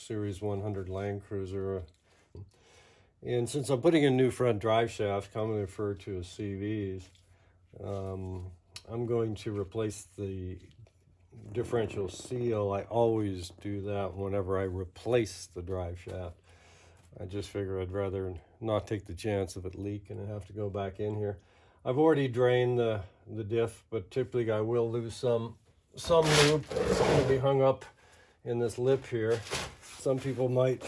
Series 100 Land Cruiser. And since I'm putting in new front drive shafts, commonly referred to as CVs, I'm going to replace the differential seal. I always do that whenever I replace the drive shaft. I just figure I'd rather not take the chance of it leaking and have to go back in here. I've already drained the diff, but typically I will lose some lube. It's going to be hung up in this lip here. Some people might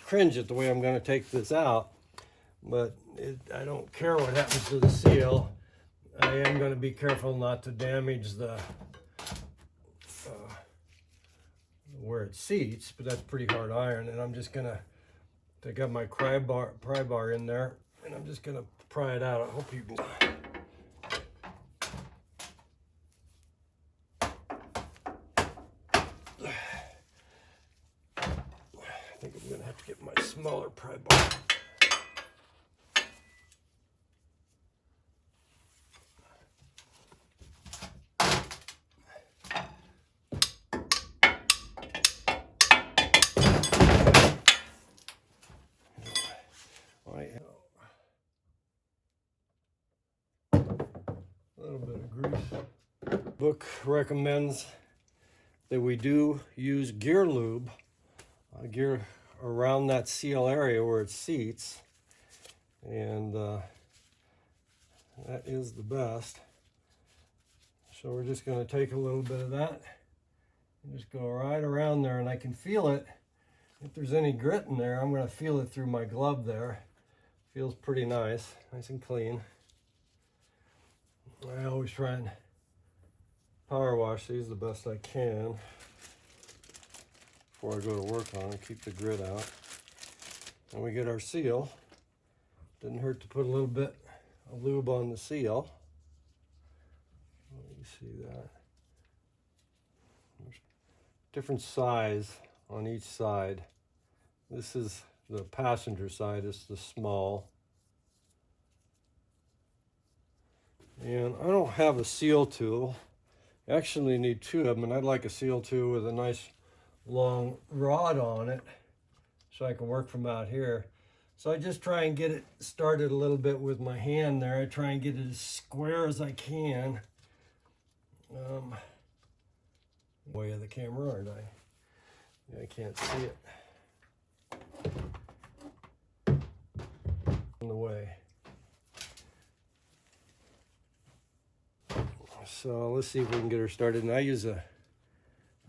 cringe at the way I'm going to take this out, but I don't care what happens to the seal. I am going to be careful not to damage the where it seats, but that's pretty hard iron, and I'm just going to take up my pry bar in there, and I'm just going to pry it out. I hope you can. I think I'm going to have to get my smaller pry bar. A little bit of grease. Book recommends that we do use gear lube, gear around that seal area where it seats, and that is the best. So we're just going to take a little bit of that and just go right around there, and I can feel it. If there's any grit in there, I'm going to feel it through my glove there. Feels pretty nice and clean. I always try and power wash these the best I can before I go to work on them, keep the grit out. And we get our seal. Didn't hurt to put a little bit of lube on the seal. You see that? There's different size on each side. This is the passenger side, it's the small. And I don't have a seal tool. I actually need two of them, and I'd like a seal tool with a nice long rod on it so I can work from out here. So I just try and get it started a little bit with my hand there. I try and get it as square as I can. Way of the camera, aren't I? Yeah, I can't see it. In the way. So let's see if we can get her started. And I use a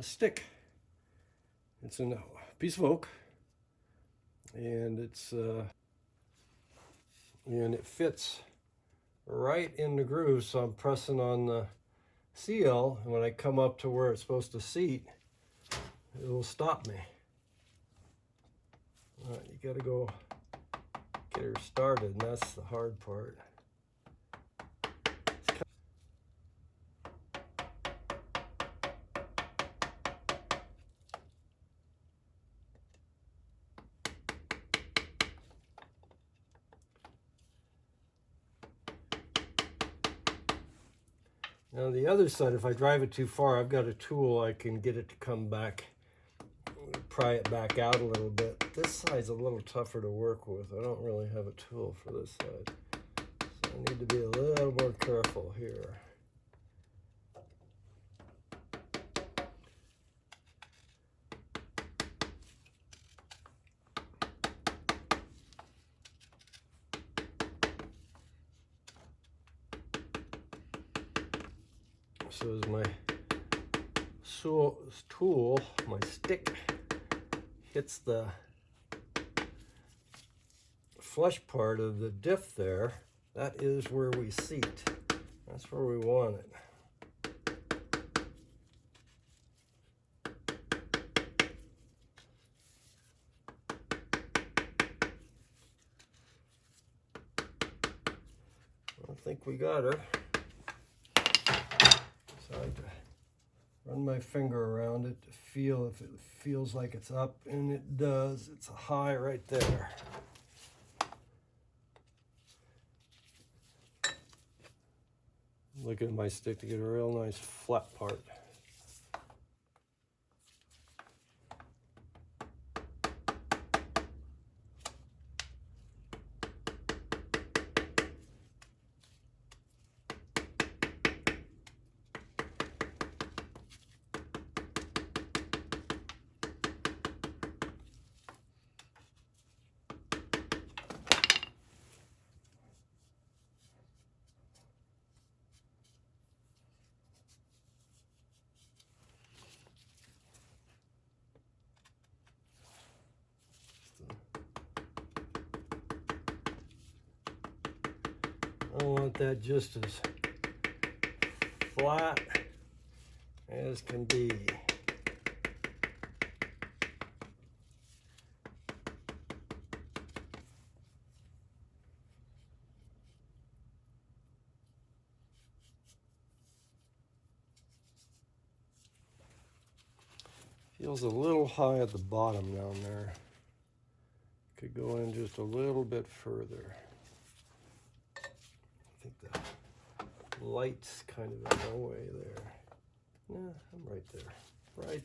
stick. It's a piece of oak, and it fits right in the groove. So I'm pressing on the seal, and when I come up to where it's supposed to seat, it will stop me. All right, you got to go get her started, and that's the hard part. Now the other side, if I drive it too far, I've got a tool. I can get it to come back, pry it back out a little bit. This side's a little tougher to work with. I don't really have a tool for this side. So I need to be a little more careful here. So as my tool, my stick, hits the flush part of the diff there, that is where we seat. That's where we want it. I think we got her. So I have to run my finger around it to feel if it feels like it's up, and it does. It's a high right there. Look at my stick to get a real nice flat part. want that just as flat as can be. Feels a little high at the bottom down there. Could go in just a little bit further. I think the light's kind of in my way there. Yeah, I'm right there. Right